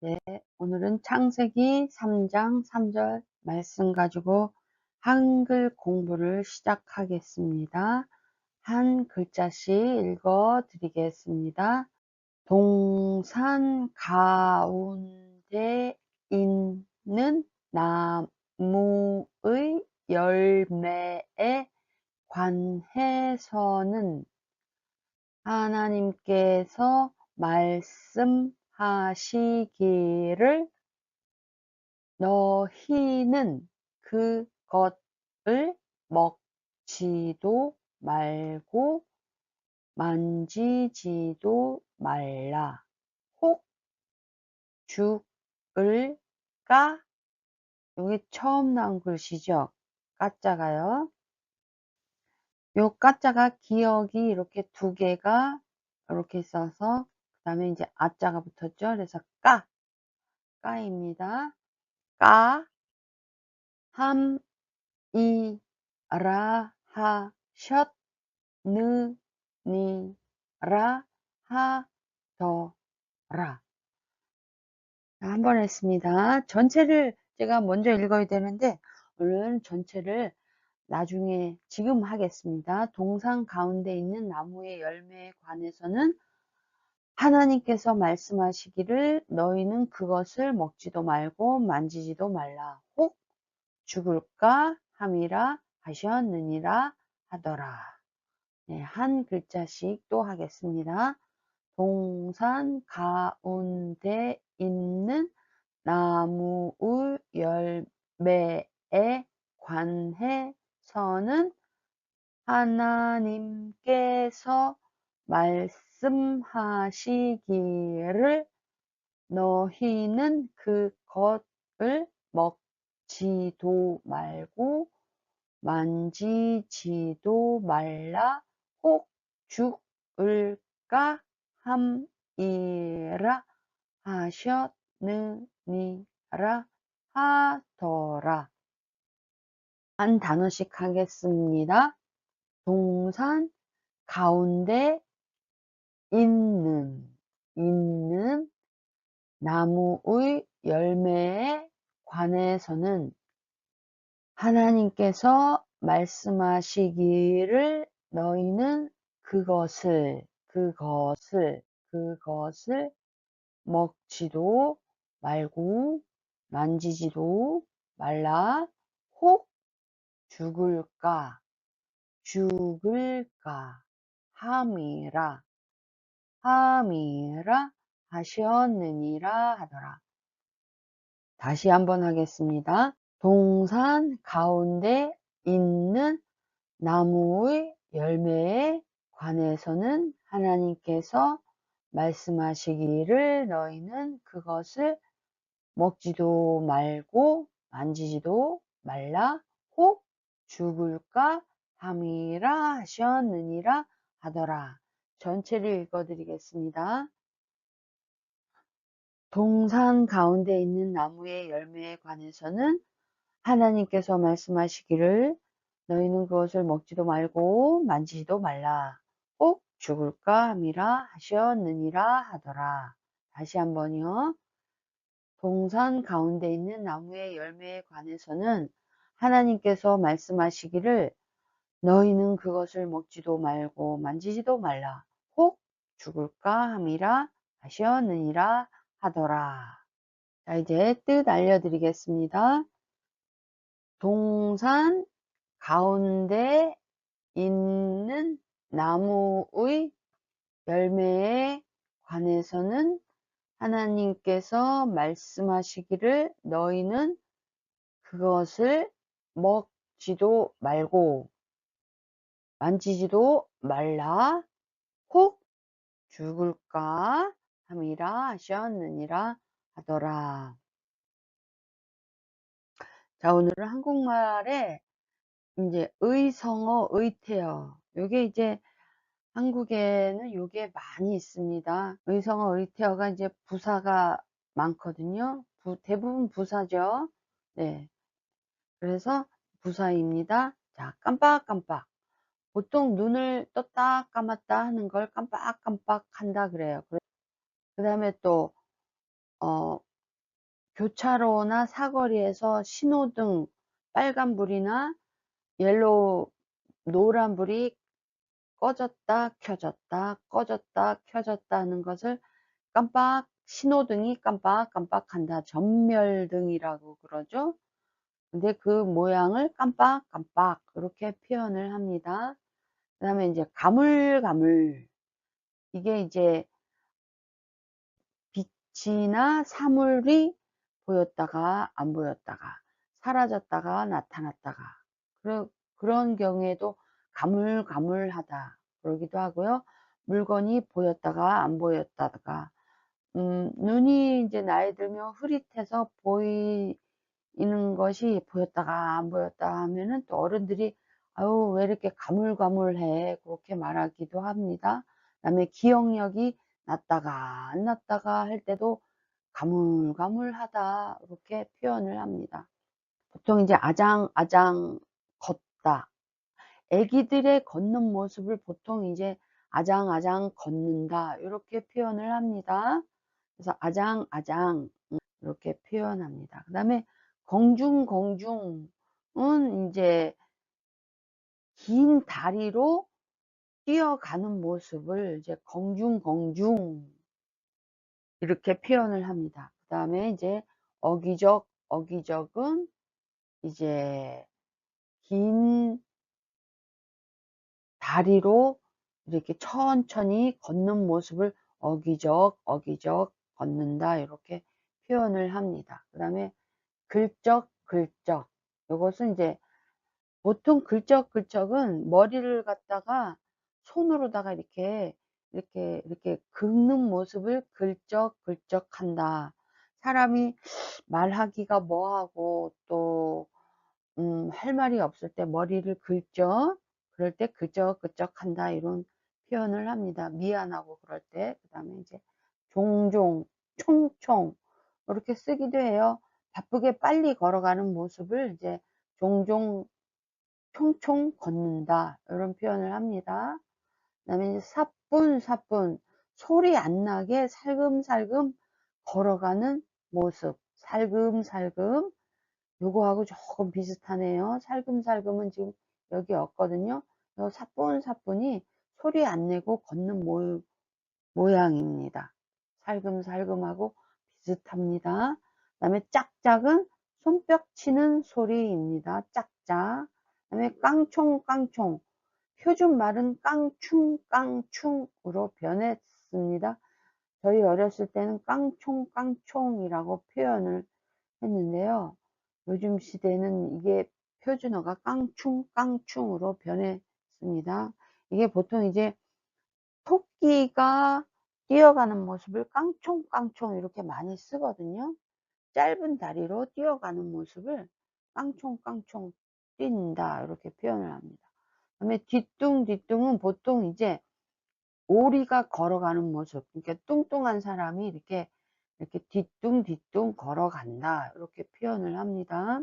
네, 오늘은 창세기 3장 3절 말씀 가지고 한글 공부를 시작하겠습니다. 한 글자씩 읽어 드리겠습니다. 동산 가운데 있는 나무의 열매에 관해서는 하나님께서 말씀하시기를 너희는 그것을 먹지도 말고 만지지도 말라. 혹 죽을까? 여기 처음 나온 글씨죠. 까자가요. 요 까자가 기억이 이렇게 두 개가 이렇게 있어서 그 다음에 이제 아자가 붙었죠. 그래서 까입니다. 까, 함, 이, 라, 하, 셨, 느, 니, 라, 하, 더, 라. 한번 했습니다. 전체를 제가 먼저 읽어야 되는데 오늘은 전체를 나중에 지금 하겠습니다. 동상 가운데 있는 나무의 열매에 관해서는 하나님께서 말씀하시기를 너희는 그것을 먹지도 말고 만지지도 말라. 혹 죽을까 함이라 하셨느니라 하더라. 네, 한 글자씩 또 하겠습니다. 동산 가운데 있는 나무의 열매에 관해서는 하나님께서 말씀하시기를 너희는 그것을 먹지도 말고 만지지도 말라. 혹 죽을까 함이라 하셨느니라 하더라. 한 단어씩 하겠습니다. 동산 가운데 있는 나무의 열매에 관해서는 하나님께서 말씀하시기를 너희는 그것을 먹지도 말고 만지지도 말라. 혹 죽을까 함이라 하셨느니라 하더라. 다시 한번 하겠습니다. 동산 가운데 있는 나무의 열매에 관해서는 하나님께서 말씀하시기를 너희는 그것을 먹지도 말고 만지지도 말라. 혹 죽을까 함이라 하셨느니라 하더라. 전체를 읽어드리겠습니다. 동산 가운데 있는 나무의 열매에 관해서는 하나님께서 말씀하시기를 너희는 그것을 먹지도 말고 만지지도 말라. 꼭 죽을까 함이라 하셨느니라 하더라. 다시 한번요. 동산 가운데 있는 나무의 열매에 관해서는 하나님께서 말씀하시기를 너희는 그것을 먹지도 말고 만지지도 말라. 혹 죽을까 함이라 하셨느니라 하더라. 자, 이제 뜻 알려드리겠습니다. 동산 가운데 있는 나무의 열매에 관해서는 하나님께서 말씀하시기를 너희는 그것을 먹지도 말고 만지지도 말라. 혹 죽을까 함이라 하셨느니라 하더라. 자, 오늘은 한국말에 이제 의성어, 의태어. 요게 이제 한국에는 요게 많이 있습니다. 의성어, 의태어가 이제 부사가 많거든요. 대부분 부사죠. 네. 그래서 부사입니다. 자, 깜빡깜빡. 보통 눈을 떴다 감았다 하는 걸 깜빡깜빡 한다 그래요. 그 다음에 또 교차로나 사거리에서 신호등 빨간불이나 옐로우 노란불이 꺼졌다 켜졌다 꺼졌다 켜졌다 하는 것을 신호등이 깜빡깜빡한다. 전멸등이라고 그러죠. 근데 그 모양을 깜빡깜빡 이렇게 표현을 합니다. 그 다음에 이제 가물가물, 이게 이제 빛이나 사물이 보였다가 안 보였다가 사라졌다가 나타났다가 그런 경우에도 가물가물하다 그러기도 하고요. 물건이 보였다가 안 보였다가 눈이 이제 나이 들면 흐릿해서 보이는 것이 보였다가 안 보였다 하면은 또 어른들이 아유 왜 이렇게 가물가물해 그렇게 말하기도 합니다. 그다음에 기억력이 났다가 안 났다가 할 때도 가물가물하다 이렇게 표현을 합니다. 보통 이제 아장아장 걷다. 애기들의 걷는 모습을 보통 이제 아장아장 걷는다 이렇게 표현을 합니다. 그래서 아장아장 이렇게 표현합니다. 그 다음에 공중공중은 이제 긴 다리로 뛰어가는 모습을 이제 공중공중 이렇게 표현을 합니다. 그 다음에 이제 어기적은 이제 긴 다리로 이렇게 천천히 걷는 모습을 어기적 걷는다 이렇게 표현을 합니다. 그 다음에 글적 이것은 이제 보통 글적은 머리를 갖다가 손으로다가 이렇게 긁는 모습을 글적한다. 사람이 말하기가 뭐하고 또 할 말이 없을 때 머리를 긁죠. 그럴 때 글적한다 이런 표현을 합니다. 미안하고 그럴 때. 그 다음에 이제 종종, 총총 이렇게 쓰기도 해요. 바쁘게 빨리 걸어가는 모습을 이제 종종, 총총 걷는다 이런 표현을 합니다. 그 다음에 이제 사뿐 소리 안 나게 살금살금 걸어가는 모습, 살금살금. 요거하고 조금 비슷하네요. 살금살금은 지금 여기 없거든요. 요 사뿐사뿐이 소리 안 내고 걷는 모양입니다. 살금살금하고 비슷합니다. 그 다음에 짝짝은 손뼉 치는 소리입니다. 짝짝. 그 다음에 깡총 표준 말은 깡충으로 변했습니다. 저희 어렸을 때는 깡총이라고 표현을 했는데요. 요즘 시대는 이게 표준어가 깡충으로 변했습니다. 이게 보통 이제 토끼가 뛰어가는 모습을 깡총 이렇게 많이 쓰거든요. 짧은 다리로 뛰어가는 모습을 깡총 뛴다 이렇게 표현을 합니다. 그다음에 뒤뚱은 보통 이제 오리가 걸어가는 모습, 그러니까 뚱뚱한 사람이 이렇게 뒤뚱 걸어간다 이렇게 표현을 합니다.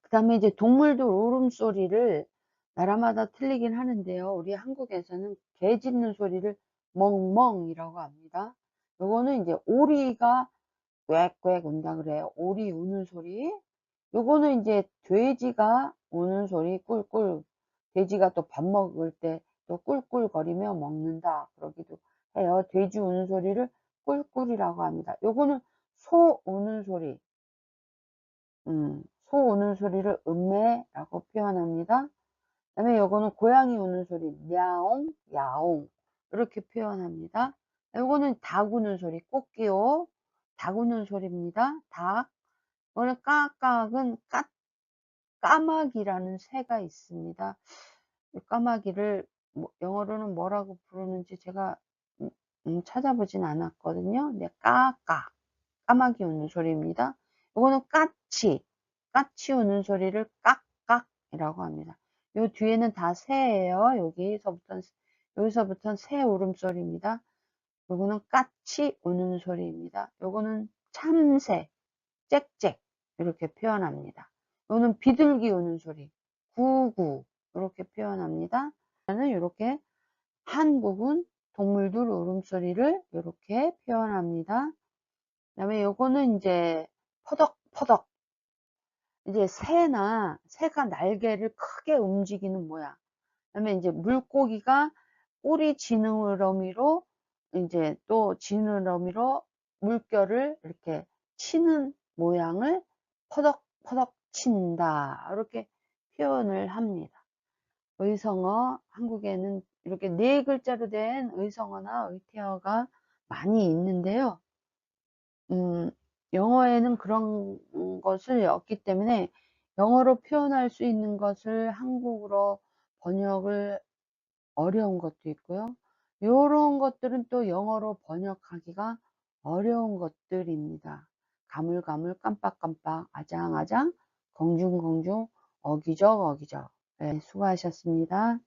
그 다음에 이제 동물들 울음소리를 나라마다 틀리긴 하는데요. 우리 한국에서는 개 짖는 소리를 멍멍이라고 합니다. 요거는 이제 오리가 꽥꽥 운다 그래요. 오리 우는 소리. 요거는 이제 돼지가 우는 소리 꿀꿀. 돼지가 또 밥 먹을 때 또 꿀꿀거리며 먹는다 그러기도 해요. 돼지 우는 소리를 꿀꿀이라고 합니다. 요거는 소 우는 소리. 소 우는 소리를 음매라고 표현합니다. 그 다음에 요거는 고양이 우는 소리 야옹 이렇게 표현합니다. 요거는 닭 우는 소리 꽃기호 닭 우는 소리입니다. 닭. 이거는 까깍은 까마귀라는 새가 있습니다. 이 까마귀를 영어로는 뭐라고 부르는지 제가 찾아보진 않았거든요. 근데 까마귀 우는 소리입니다. 이거는 까치 우는 소리를 깍깍이라고 합니다. 요 뒤에는 다 새예요. 여기서부터는 새 울음소리입니다. 요거는 까치 우는 소리입니다. 요거는 참새, 짹짹 이렇게 표현합니다. 요거는 비둘기 우는 소리, 구구 이렇게 표현합니다. 저는 이렇게 한국은 동물들 울음소리를 이렇게 표현합니다. 그다음에 요거는 이제 퍼덕퍼덕. 이제 새가 날개를 크게 움직이는 모양. 그다음에 이제 물고기가 꼬리 지느러미로 이제 또 지느러미로 물결을 이렇게 치는 모양을 퍼덕퍼덕 친다. 이렇게 표현을 합니다. 의성어, 한국에는 이렇게 네 글자로 된 의성어나 의태어가 많이 있는데요. 영어에는 그런 것을 없기 때문에 영어로 표현할 수 있는 것을 한국어로 번역을 어려운 것도 있고요. 요런 것들은 또 영어로 번역하기가 어려운 것들입니다. 가물가물, 깜빡깜빡, 아장아장, 공중공중, 어기적, 어기적. 네, 수고하셨습니다.